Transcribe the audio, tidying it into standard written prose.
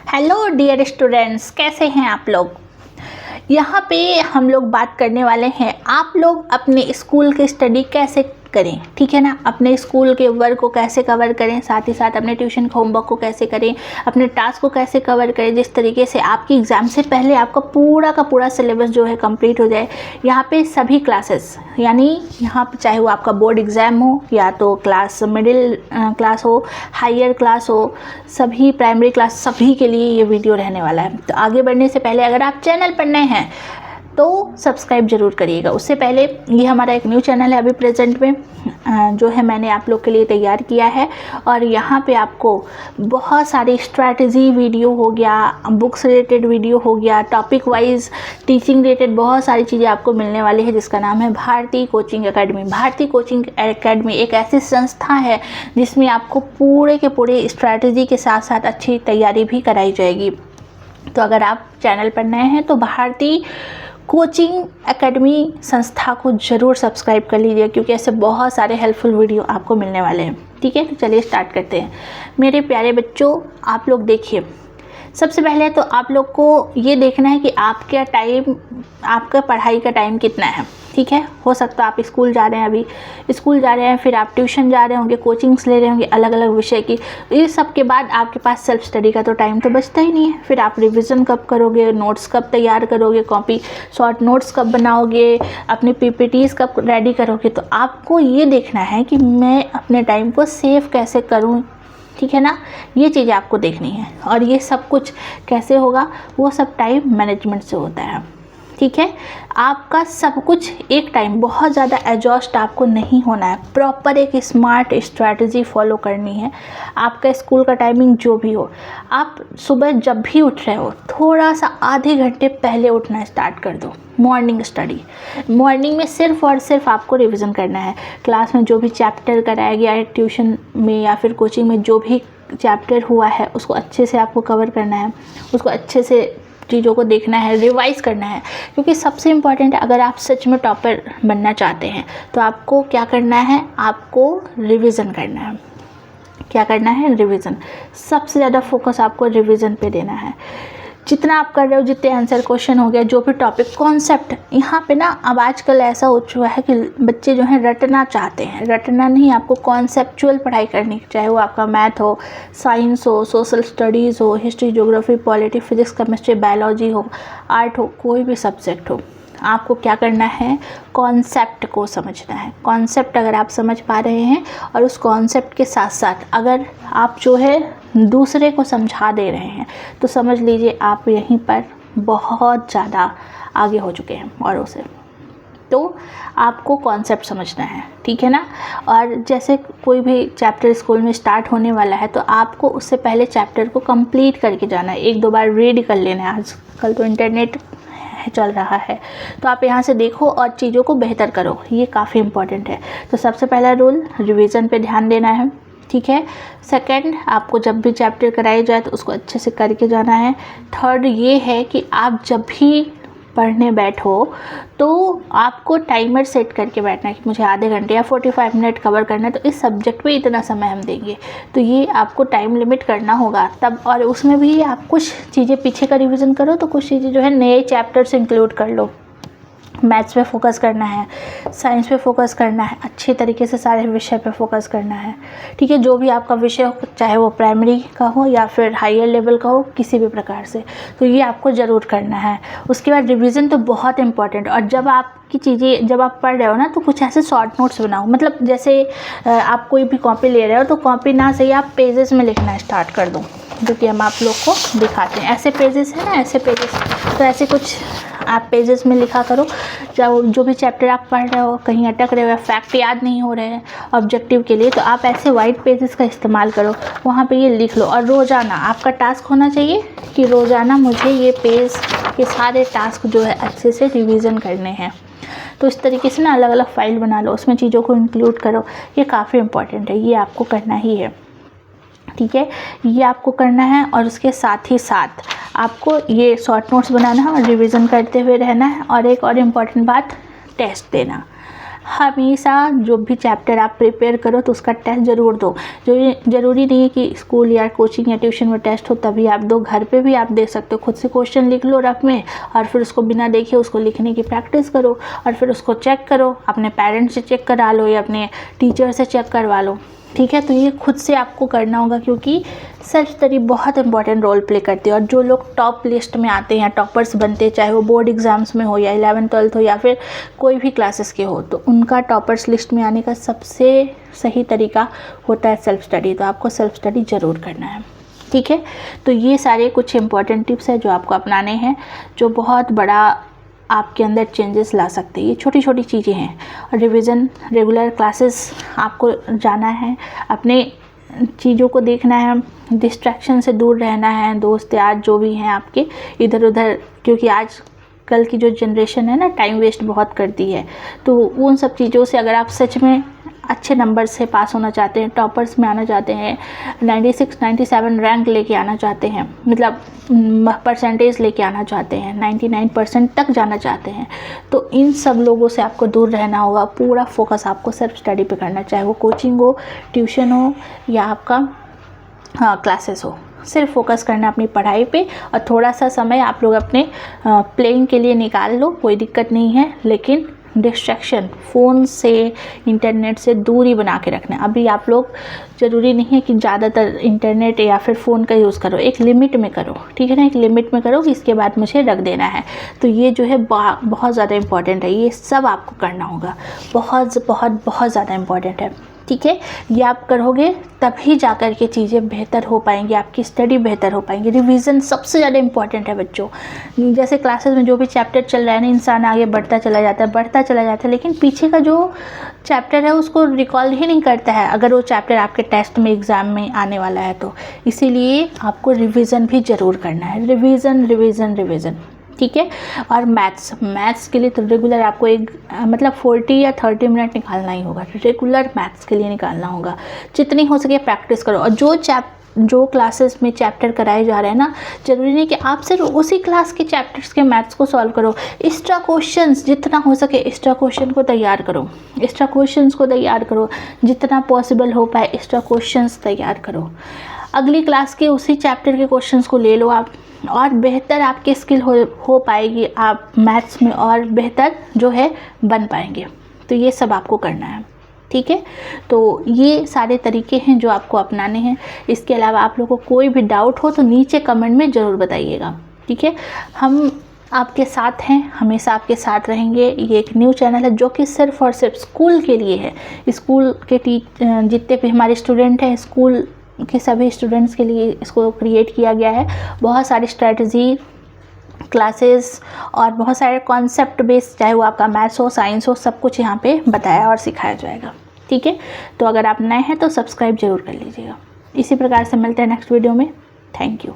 Hello dear students, कैसे हैं आप लोग। यहाँ पे हम लोग बात करने वाले हैं आप लोग अपने स्कूल की स्टडी कैसे करें, ठीक है ना। अपने स्कूल के वर्क को कैसे कवर करें, साथ ही साथ अपने ट्यूशन के होमवर्क को कैसे करें, अपने टास्क को कैसे कवर करें, जिस तरीके से आपकी एग्ज़ाम से पहले आपका पूरा का पूरा सिलेबस जो है कंप्लीट हो जाए। यहाँ पे सभी क्लासेस, यानी यहाँ पे चाहे वो आपका बोर्ड एग्ज़ाम हो या तो क्लास मिडिल क्लास हो, हायर क्लास हो, सभी प्राइमरी क्लास, सभी के लिए ये वीडियो रहने वाला है। तो आगे बढ़ने से पहले अगर आप चैनल पर नए हैं तो सब्सक्राइब ज़रूर करिएगा। उससे पहले ये हमारा एक न्यू चैनल है अभी प्रेजेंट में, जो है मैंने आप लोग के लिए तैयार किया है। और यहाँ पे आपको बहुत सारी स्ट्रैटेजी वीडियो हो गया, बुक्स रिलेटेड वीडियो हो गया, टॉपिक वाइज टीचिंग रिलेटेड बहुत सारी चीज़ें आपको मिलने वाली है, जिसका नाम है Bharti coaching academy. Bharti coaching academy एक ऐसी संस्था है जिसमें आपको पूरे के पूरे स्ट्रैटेजी के साथ साथ अच्छी तैयारी भी कराई जाएगी। तो अगर आप चैनल पर नए हैं तो भारती कोचिंग एकेडमी संस्था को ज़रूर सब्सक्राइब कर लीजिए, क्योंकि ऐसे बहुत सारे हेल्पफुल वीडियो आपको मिलने वाले हैं। ठीक है, तो चलिए स्टार्ट करते हैं। मेरे प्यारे बच्चों, आप लोग देखिए, सबसे पहले तो आप लोग को ये देखना है कि आपका टाइम, आपका पढ़ाई का टाइम कितना है। ठीक है, हो सकता है आप स्कूल जा रहे हैं, अभी स्कूल जा रहे हैं, फिर आप ट्यूशन जा रहे होंगे, कोचिंग्स ले रहे होंगे अलग अलग विषय की। इस सब के बाद आपके पास सेल्फ स्टडी का तो टाइम तो बचता ही नहीं है। फिर आप रिवीजन कब करोगे, नोट्स कब तैयार करोगे, कॉपी शॉर्ट नोट्स कब बनाओगे, अपने पीपीटीज कब रेडी करोगे। तो आपको ये देखना है कि मैं अपने टाइम को सेव कैसे करूँ, ठीक है ना। ये चीज़ें आपको देखनी है, और ये सब कुछ कैसे होगा, वो सब टाइम मैनेजमेंट से होता है। ठीक है, आपका सब कुछ एक टाइम बहुत ज़्यादा एग्जॉस्ट आपको नहीं होना है, प्रॉपर एक स्मार्ट स्ट्रैटेजी फॉलो करनी है। आपका स्कूल का टाइमिंग जो भी हो, आप सुबह जब भी उठ रहे हो थोड़ा सा आधे घंटे पहले उठना स्टार्ट कर दो। मॉर्निंग स्टडी, मॉर्निंग में सिर्फ और सिर्फ आपको रिवीजन करना है। क्लास में जो भी चैप्टर कराया गया है, ट्यूशन में या फिर कोचिंग में जो भी चैप्टर हुआ है, उसको अच्छे से आपको कवर करना है, उसको अच्छे से चीज़ों को देखना है, रिवाइज़ करना है। क्योंकि सबसे इम्पॉर्टेंट है, अगर आप सच में टॉपर बनना चाहते हैं तो आपको क्या करना है, आपको रिवीजन करना है। क्या करना है, रिवीजन। सबसे ज़्यादा फोकस आपको रिवीजन पे देना है। जितना आप कर रहे हो, जितने आंसर क्वेश्चन हो गया, जो भी टॉपिक कॉन्सेप्ट, यहाँ पे ना अब आजकल ऐसा हो चुका है कि बच्चे जो हैं रटना चाहते हैं। रटना नहीं, आपको कॉन्सेप्चुअल पढ़ाई करनी, चाहे वो आपका मैथ हो, साइंस हो, सोशल स्टडीज़ हो, history, geography, polity, physics, chemistry, biology हो, आर्ट हो, कोई भी सब्जेक्ट हो। आपको क्या करना है, कॉन्सेप्ट को समझना है। कॉन्सेप्ट अगर आप समझ पा रहे हैं और उस कॉन्सेप्ट के साथ साथ अगर आप जो है दूसरे को समझा दे रहे हैं, तो समझ लीजिए आप यहीं पर बहुत ज़्यादा आगे हो चुके हैं औरों से। तो आपको कॉन्सेप्ट समझना है, ठीक है ना। और जैसे कोई भी चैप्टर स्कूल में स्टार्ट होने वाला है, तो आपको उससे पहले चैप्टर को कंप्लीट करके जाना है, एक दो बार रीड कर लेना है। आजकल तो इंटरनेट चल रहा है, तो आप यहाँ से देखो और चीज़ों को बेहतर करो, ये काफ़ी इम्पॉर्टेंट है। तो सबसे पहला रूल, रिवीजन पे ध्यान देना है, ठीक है। सेकंड, आपको जब भी चैप्टर कराया जाए तो उसको अच्छे से करके जाना है। थर्ड ये है कि आप जब भी पढ़ने बैठो तो आपको टाइमर सेट करके बैठना है कि मुझे आधे घंटे या 45 मिनट कवर करना है, तो इस सब्जेक्ट पे इतना समय हम देंगे। तो ये आपको टाइम लिमिट करना होगा तब, और उसमें भी आप कुछ चीज़ें पीछे का रिवीजन करो, तो कुछ चीज़ें जो है नए चैप्टर से इंक्लूड कर लो। मैथ्स पे फोकस करना है, साइंस पे फोकस करना है, अच्छे तरीके से सारे विषय पे फोकस करना है, ठीक है। जो भी आपका विषय हो, चाहे वो प्राइमरी का हो या फिर हायर लेवल का हो, किसी भी प्रकार से, तो ये आपको ज़रूर करना है। उसके बाद रिवीजन तो बहुत इंपॉर्टेंट। और जब आपकी चीज़ें, जब आप पढ़ रहे हो ना, तो कुछ ऐसे शॉर्ट नोट्स बनाओ। मतलब जैसे आप कोई भी कॉपी ले रहे हो, तो कॉपी ना सही आप पेजेस में लिखना स्टार्ट कर दो, जो कि हम आप लोग को दिखाते हैं। ऐसे पेजेस है ना, ऐसे पेजेस, तो ऐसे कुछ आप पेजेस में लिखा करो। जो भी चैप्टर आप पढ़ रहे हो, कहीं अटक रहे हो या फैक्ट याद नहीं हो रहे हैं ऑब्जेक्टिव के लिए, तो आप ऐसे वाइट पेजेस का इस्तेमाल करो, वहाँ पे ये लिख लो। और रोज़ाना आपका टास्क होना चाहिए कि रोज़ाना मुझे ये पेज के सारे टास्क जो है अच्छे से रिवीजन करने हैं। तो इस तरीके से ना अलग अलग फाइल बना लो, उसमें चीज़ों को इंक्लूड करो। ये काफ़ी इम्पॉर्टेंट है, ये आपको करना ही है, ठीक है। ये आपको करना है। और उसके साथ ही साथ आपको ये शॉर्ट नोट्स बनाना है और रिवीजन करते हुए रहना है। और एक और इम्पॉर्टेंट बात, टेस्ट देना। हमेशा जो भी चैप्टर आप प्रिपेयर करो तो उसका टेस्ट ज़रूर दो। जो ये ज़रूरी नहीं है कि स्कूल या कोचिंग या ट्यूशन में टेस्ट हो तभी आप दो, घर पे भी आप दे सकते हो। खुद से क्वेश्चन लिख लो रफ में और फिर उसको बिना देखे उसको लिखने की प्रैक्टिस करो और फिर उसको चेक करो, अपने पेरेंट्स से चेक करा लो या अपने टीचर से चेक करवा लो, ठीक है। तो ये खुद से आपको करना होगा क्योंकि सेल्फ स्टडी बहुत इंपॉर्टेंट रोल प्ले करती है। और जो लोग टॉप लिस्ट में आते हैं, टॉपर्स बनते हैं, चाहे वो बोर्ड एग्ज़ाम्स में हो या 11th 12th हो या फिर कोई भी क्लासेस के हो, तो उनका टॉपर्स लिस्ट में आने का सबसे सही तरीका होता है सेल्फ स्टडी। तो आपको सेल्फ स्टडी ज़रूर करना है, ठीक है। तो ये सारे कुछ इंपॉर्टेंट टिप्स हैं जो आपको अपनाने हैं, जो बहुत बड़ा आपके अंदर चेंजेस ला सकते हैं। ये छोटी छोटी चीज़ें हैं। रिवीजन, रेगुलर क्लासेस आपको जाना है, अपने चीज़ों को देखना है, डिस्ट्रैक्शन से दूर रहना है, दोस्त यार जो भी हैं आपके इधर उधर, क्योंकि आज कल की जो जनरेशन है ना टाइम वेस्ट बहुत करती है। तो उन सब चीज़ों से अगर आप सच में अच्छे नंबर से पास होना चाहते हैं, टॉपर्स में आना चाहते हैं, 96 97 रैंक लेके आना चाहते हैं, मतलब परसेंटेज लेके आना चाहते हैं, 99% तक जाना चाहते हैं, तो इन सब लोगों से आपको दूर रहना होगा। पूरा फोकस आपको सेल्फ स्टडी पे करना, चाहे वो कोचिंग हो, ट्यूशन हो या आपका क्लासेस हो। सिर्फ फोकस करना अपनी पढ़ाई पे और थोड़ा सा समय आप लोग अपने प्लेइंग के लिए निकाल लो, कोई दिक्कत नहीं है, लेकिन डिस्ट्रैक्शन फ़ोन से, इंटरनेट से दूरी बना के रखना। अभी आप लोग ज़रूरी नहीं है कि ज़्यादातर इंटरनेट या फिर फ़ोन का यूज़ करो, एक लिमिट में करो, ठीक है ना। एक लिमिट में करो कि इसके बाद मुझे रख देना है। तो ये जो है बहुत ज़्यादा इम्पॉर्टेंट है, ये सब आपको करना होगा, बहुत बहुत बहुत ज़्यादा इम्पॉर्टेंट है, ठीक है। ये आप करोगे तभी जा कर के चीज़ें बेहतर हो पाएंगी, आपकी स्टडी बेहतर हो पाएंगी। रिवीजन सबसे ज़्यादा इंपॉर्टेंट है बच्चों। जैसे क्लासेस में जो भी चैप्टर चल रहा है ना, इंसान आगे बढ़ता चला जाता है, लेकिन पीछे का जो चैप्टर है उसको रिकॉल ही नहीं करता है अगर वो चैप्टर आपके टेस्ट में, एग्ज़ाम में आने वाला है तो। इसीलिए आपको रिवीजन भी ज़रूर करना है, रिवीजन, ठीक है। और मैथ्स के लिए तो रेगुलर आपको एक मतलब 40 या 30 मिनट निकालना ही होगा, रेगुलर मैथ्स के लिए निकालना होगा। जितनी हो सके प्रैक्टिस करो। और जो क्लासेस में चैप्टर कराए जा रहे हैं ना, ज़रूरी नहीं कि आप सिर्फ उसी क्लास के चैप्टर्स के मैथ्स को सॉल्व करो। एक्स्ट्रा क्वेश्चंस जितना हो सके एक्स्ट्रा क्वेश्चन को तैयार करो, जितना पॉसिबल हो पाए एक्स्ट्रा क्वेश्चंस तैयार करो। अगली क्लास के उसी चैप्टर के क्वेश्चंस को ले लो आप, और बेहतर आपकी स्किल हो पाएगी, आप मैथ्स में और बेहतर जो है बन पाएंगे। तो ये सब आपको करना है, ठीक है। तो ये सारे तरीके हैं जो आपको अपनाने हैं। इसके अलावा आप लोगों को कोई भी डाउट हो तो नीचे कमेंट में ज़रूर बताइएगा, ठीक है। हम आपके साथ हैं, हमेशा आपके साथ रहेंगे। ये एक न्यू चैनल है जो कि सिर्फ और सिर्फ स्कूल के लिए है। स्कूल के जितने भी हमारे स्टूडेंट हैं, स्कूल के सभी स्टूडेंट्स के लिए इसको क्रिएट किया गया है। बहुत सारी स्ट्रेटजी, क्लासेस और बहुत सारे कॉन्सेप्ट बेस्ड, चाहे वो आपका मैथ्स हो, साइंस हो, सब कुछ यहाँ पे बताया और सिखाया जाएगा, ठीक है। तो अगर आप नए हैं तो सब्सक्राइब जरूर कर लीजिएगा। इसी प्रकार से मिलते हैं नेक्स्ट वीडियो में। Thank you.